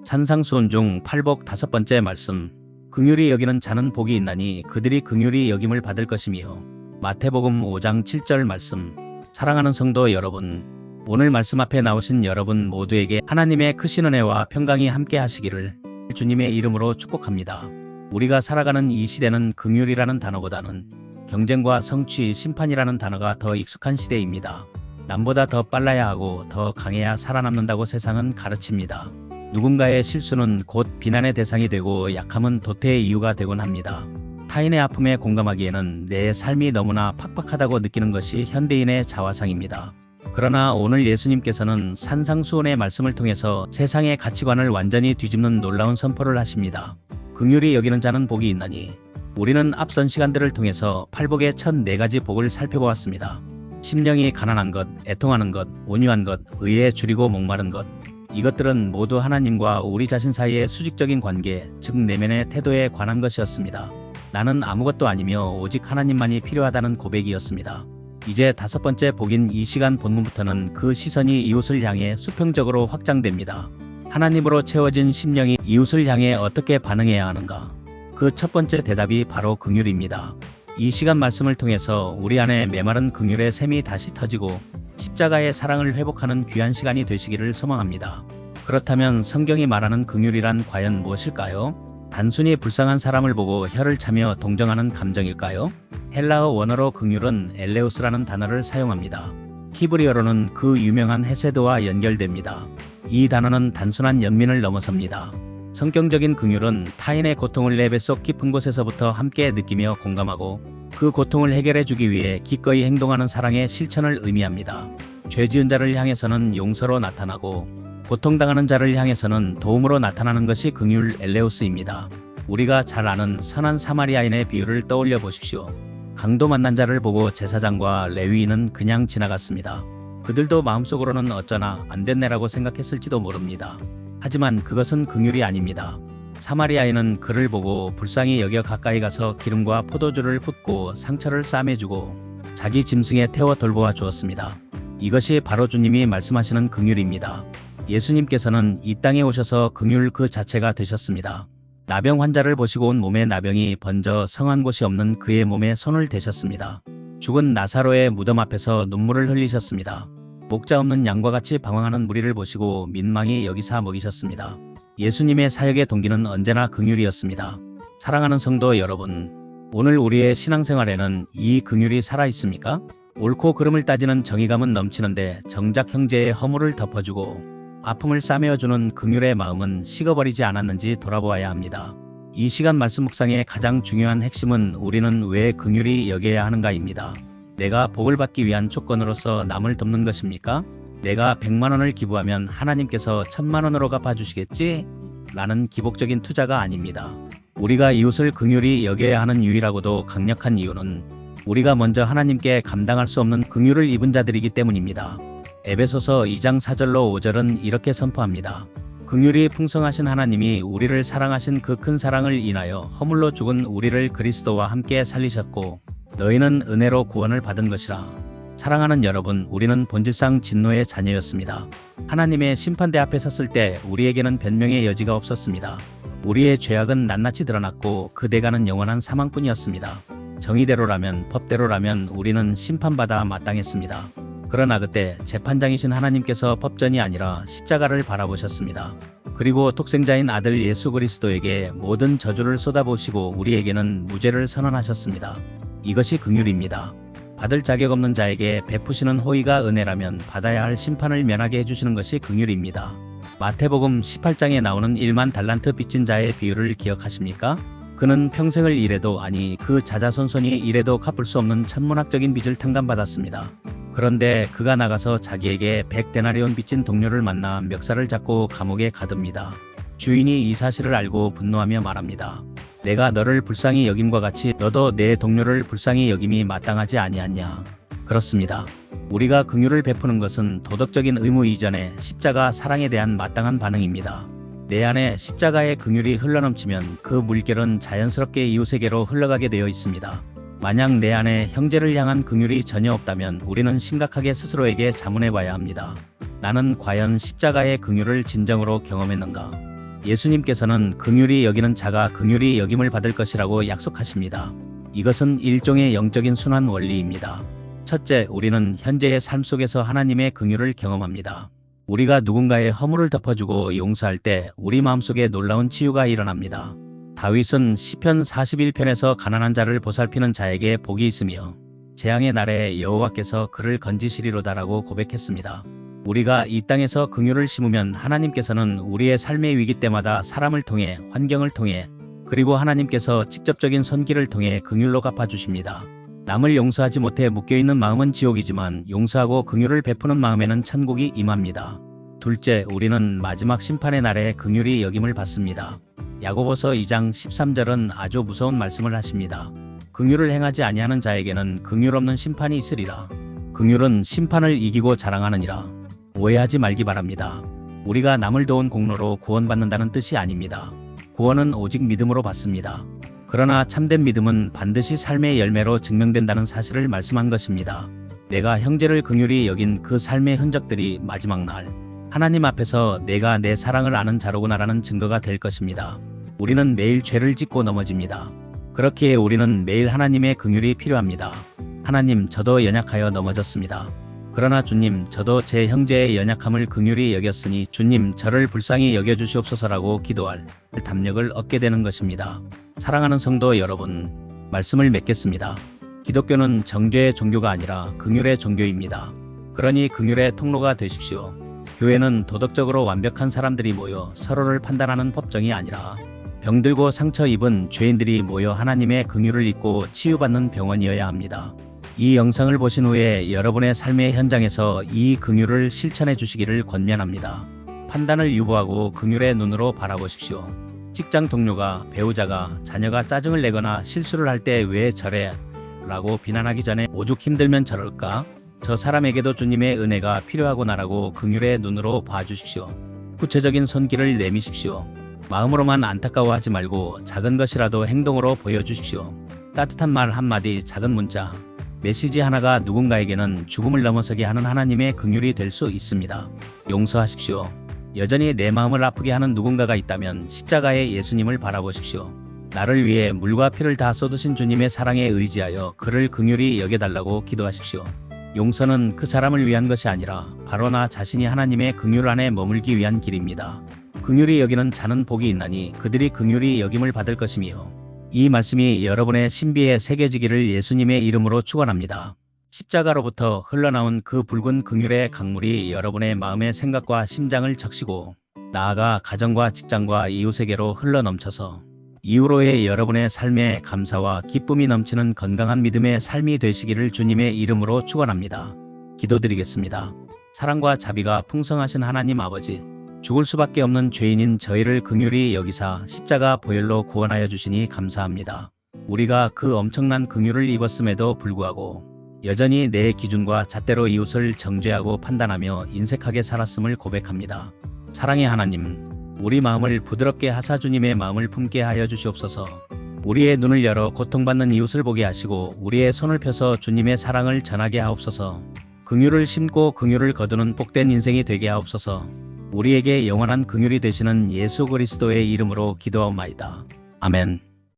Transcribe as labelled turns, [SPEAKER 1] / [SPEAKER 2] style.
[SPEAKER 1] 산상수훈 중 팔복 5번째 말씀. 긍휼히 여기는 자는 복이 있나니 그들이 긍휼히 여김을 받을 것이며. 마태복음 5장 7절 말씀. 사랑하는 성도 여러분, 오늘 말씀 앞에 나오신 여러분 모두에게 하나님의 크신 은혜와 평강이 함께 하시기를 주님의 이름으로 축복합니다. 우리가 살아가는 이 시대는 긍휼이라는 단어보다는 경쟁과 성취, 심판이라는 단어가 더 익숙한 시대입니다. 남보다 더 빨라야 하고 더 강해야 살아남는다고 세상은 가르칩니다. 누군가의 실수는 곧 비난의 대상이 되고 약함은 도태의 이유가 되곤 합니다. 타인의 아픔에 공감하기에는 내 삶이 너무나 팍팍하다고 느끼는 것이 현대인의 자화상입니다. 그러나 오늘 예수님께서는 산상수훈의 말씀을 통해서 세상의 가치관을 완전히 뒤집는 놀라운 선포를 하십니다. 긍휼히 여기는 자는 복이 있나니. 우리는 앞선 시간들을 통해서 팔복의 첫 4가지 복을 살펴보았습니다. 심령이 가난한 것, 애통하는 것, 온유한 것, 의에 줄이고 목마른 것. 이것들은 모두 하나님과 우리 자신 사이의 수직적인 관계, 즉 내면의 태도에 관한 것이었습니다. 나는 아무것도 아니며 오직 하나님만이 필요하다는 고백이었습니다. 이제 5번째 복인 이 시간 본문부터는 그 시선이 이웃을 향해 수평적으로 확장됩니다. 하나님으로 채워진 심령이 이웃을 향해 어떻게 반응해야 하는가? 그 첫 번째 대답이 바로 긍휼입니다. 이 시간 말씀을 통해서 우리 안에 메마른 긍휼의 샘이 다시 터지고 십자가의 사랑을 회복하는 귀한 시간이 되시기를 소망합니다. 그렇다면 성경이 말하는 긍휼이란 과연 무엇일까요? 단순히 불쌍한 사람을 보고 혀를 차며 동정하는 감정일까요? 헬라어 원어로 긍휼은 엘레우스라는 단어를 사용합니다. 히브리어로는 그 유명한 헤세드와 연결됩니다. 이 단어는 단순한 연민을 넘어섭니다. 성경적인 긍휼은 타인의 고통을 내 뱃속 깊은 곳에서부터 함께 느끼며 공감하고 그 고통을 해결해 주기 위해 기꺼이 행동하는 사랑의 실천을 의미합니다. 죄 지은 자를 향해서는 용서로 나타나고 고통당하는 자를 향해서는 도움으로 나타나는 것이 긍휼 엘레우스입니다. 우리가 잘 아는 선한 사마리아인의 비유를 떠올려 보십시오. 강도 만난 자를 보고 제사장과 레위인은 그냥 지나갔습니다. 그들도 마음속으로는 어쩌나 안됐네라고 생각했을지도 모릅니다. 하지만 그것은 긍휼이 아닙니다. 사마리아인은 그를 보고 불쌍히 여겨 가까이 가서 기름과 포도주를 붓고 상처를 싸매주고 자기 짐승에 태워 돌보아 주었습니다. 이것이 바로 주님이 말씀하시는 긍휼입니다. 예수님께서는 이 땅에 오셔서 긍휼 그 자체가 되셨습니다. 나병 환자를 보시고 온 몸에 나병이 번져 성한 곳이 없는 그의 몸에 손을 대셨습니다. 죽은 나사로의 무덤 앞에서 눈물을 흘리셨습니다. 목자 없는 양과 같이 방황하는 무리를 보시고 민망히 여기사 먹이셨습니다. 예수님의 사역의 동기는 언제나 긍휼이었습니다. 사랑하는 성도 여러분, 오늘 우리의 신앙생활에는 이 긍휼이 살아있습니까? 옳고 그름을 따지는 정의감은 넘치는데 정작 형제의 허물을 덮어주고 아픔을 싸매어주는 긍휼의 마음은 식어버리지 않았는지 돌아보아야 합니다. 이 시간 말씀 묵상의 가장 중요한 핵심은 우리는 왜 긍휼히 여겨야 하는가입니다. 내가 복을 받기 위한 조건으로서 남을 돕는 것입니까? 내가 100만원을 기부하면 하나님께서 1000만원으로 갚아주시겠지? 라는 기복적인 투자가 아닙니다. 우리가 이웃을 긍휼히 여겨야 하는 유일하고도 강력한 이유는 우리가 먼저 하나님께 감당할 수 없는 긍휼을 입은 자들이기 때문입니다. 에베소서 2장 4절로 5절은 이렇게 선포합니다. 긍휼이 풍성하신 하나님이 우리를 사랑하신 그 큰 사랑을 인하여 허물로 죽은 우리를 그리스도와 함께 살리셨고 너희는 은혜로 구원을 받은 것이라. 사랑하는 여러분, 우리는 본질상 진노의 자녀였습니다. 하나님의 심판대 앞에 섰을 때 우리에게는 변명의 여지가 없었습니다. 우리의 죄악은 낱낱이 드러났고 그 대가는 영원한 사망뿐이었습니다. 정의대로라면, 법대로라면 우리는 심판받아 마땅했습니다. 그러나 그때 재판장이신 하나님께서 법전이 아니라 십자가를 바라보셨습니다. 그리고 독생자인 아들 예수 그리스도에게 모든 저주를 쏟아부으시고 우리에게는 무죄를 선언하셨습니다. 이것이 긍휼입니다. 받을 자격 없는 자에게 베푸시는 호의가 은혜라면 받아야 할 심판을 면하게 해주시는 것이 긍휼입니다. 마태복음 18장에 나오는 1만 달란트 빚진 자의 비유를 기억하십니까? 그는 평생을 일해도 아니 그 자자손손이 일해도 갚을 수 없는 천문학적인 빚을 탕감받았습니다. 그런데 그가 나가서 자기에게 100데나리온 빚진 동료를 만나 멱살을 잡고 감옥에 가둡니다. 주인이 이 사실을 알고 분노하며 말합니다. 내가 너를 불쌍히 여김과 같이 너도 내 동료를 불쌍히 여김이 마땅하지 아니하냐. 그렇습니다. 우리가 긍휼을 베푸는 것은 도덕적인 의무 이전에 십자가 사랑에 대한 마땅한 반응입니다. 내 안에 십자가의 긍휼이 흘러넘치면 그 물결은 자연스럽게 이웃에게로 흘러가게 되어 있습니다. 만약 내 안에 형제를 향한 긍휼이 전혀 없다면 우리는 심각하게 스스로에게 자문해 봐야 합니다. 나는 과연 십자가의 긍휼을 진정으로 경험했는가? 예수님께서는 긍휼히 여기는 자가 긍휼히 여김을 받을 것이라고 약속하십니다. 이것은 일종의 영적인 순환 원리입니다. 첫째, 우리는 현재의 삶 속에서 하나님의 긍휼을 경험합니다. 우리가 누군가의 허물을 덮어주고 용서할 때 우리 마음속에 놀라운 치유가 일어납니다. 다윗은 시편 41편에서 가난한 자를 보살피는 자에게 복이 있으며 재앙의 날에 여호와께서 그를 건지시리로다라고 고백했습니다. 우리가 이 땅에서 긍휼을 심으면 하나님께서는 우리의 삶의 위기 때마다 사람을 통해, 환경을 통해, 그리고 하나님께서 직접적인 손길을 통해 긍휼로 갚아주십니다. 남을 용서하지 못해 묶여있는 마음은 지옥이지만 용서하고 긍휼을 베푸는 마음에는 천국이 임합니다. 둘째, 우리는 마지막 심판의 날에 긍휼히 여김을 받습니다. 야고보서 2장 13절은 아주 무서운 말씀을 하십니다. 긍휼을 행하지 아니하는 자에게는 긍휼 없는 심판이 있으리라. 긍휼은 심판을 이기고 자랑하느니라. 오해하지 말기 바랍니다. 우리가 남을 도운 공로로 구원받는다는 뜻이 아닙니다. 구원은 오직 믿음으로 받습니다. 그러나 참된 믿음은 반드시 삶의 열매로 증명된다는 사실을 말씀한 것입니다. 내가 형제를 긍휼히 여긴 그 삶의 흔적들이 마지막 날 하나님 앞에서 내가 내 사랑을 아는 자로구나라는 증거가 될 것입니다. 우리는 매일 죄를 짓고 넘어집니다. 그렇기에 우리는 매일 하나님의 긍휼이 필요합니다. 하나님, 저도 연약하여 넘어졌습니다. 그러나 주님, 저도 제 형제의 연약함을 긍휼히 여겼으니 주님, 저를 불쌍히 여겨주시옵소서라고 기도할 담력을 얻게 되는 것입니다. 사랑하는 성도 여러분, 말씀을 맺겠습니다. 기독교는 정죄의 종교가 아니라 긍휼의 종교입니다. 그러니 긍휼의 통로가 되십시오. 교회는 도덕적으로 완벽한 사람들이 모여 서로를 판단하는 법정이 아니라 병들고 상처 입은 죄인들이 모여 하나님의 긍휼을 입고 치유받는 병원이어야 합니다. 이 영상을 보신 후에 여러분의 삶의 현장에서 이 긍휼을 실천해 주시기를 권면합니다. 판단을 유보하고 긍휼의 눈으로 바라보십시오. 직장 동료가, 배우자가, 자녀가 짜증을 내거나 실수를 할 때 왜 저래? 라고 비난하기 전에 오죽 힘들면 저럴까? 저 사람에게도 주님의 은혜가 필요하구나라고 긍휼의 눈으로 봐주십시오. 구체적인 손길을 내미십시오. 마음으로만 안타까워하지 말고 작은 것이라도 행동으로 보여주십시오. 따뜻한 말 한마디, 작은 문자, 메시지 하나가 누군가에게는 죽음을 넘어서게 하는 하나님의 긍휼이 될 수 있습니다. 용서하십시오. 여전히 내 마음을 아프게 하는 누군가가 있다면 십자가의 예수님을 바라보십시오. 나를 위해 물과 피를 다 쏟으신 주님의 사랑에 의지하여 그를 긍휼히 여겨달라고 기도하십시오. 용서는 그 사람을 위한 것이 아니라 바로 나 자신이 하나님의 긍휼 안에 머물기 위한 길입니다. 긍휼히 여기는 자는 복이 있나니 그들이 긍휼히 여김을 받을 것이며, 이 말씀이 여러분의 신비에 새겨지기를 예수님의 이름으로 축원합니다. 십자가로부터 흘러나온 그 붉은 긍휼의 강물이 여러분의 마음의 생각과 심장을 적시고 나아가 가정과 직장과 이웃에게로 흘러넘쳐서 이후로의 여러분의 삶에 감사와 기쁨이 넘치는 건강한 믿음의 삶이 되시기를 주님의 이름으로 축원합니다. 기도드리겠습니다. 사랑과 자비가 풍성하신 하나님 아버지, 죽을 수밖에 없는 죄인인 저희를 긍휼히 여기사 십자가 보혈로 구원하여 주시니 감사합니다. 우리가 그 엄청난 긍휼을 입었음에도 불구하고 여전히 내 기준과 잣대로 이웃을 정죄하고 판단하며 인색하게 살았음을 고백합니다. 사랑의 하나님, 우리 마음을 부드럽게 하사 주님의 마음을 품게 하여 주시옵소서. 우리의 눈을 열어 고통받는 이웃을 보게 하시고 우리의 손을 펴서 주님의 사랑을 전하게 하옵소서. 긍휼을 심고 긍휼을 거두는 복된 인생이 되게 하옵소서. 우리에게 영원한 긍휼이 되시는 예수 그리스도의 이름으로 기도하옵나이다. 아멘.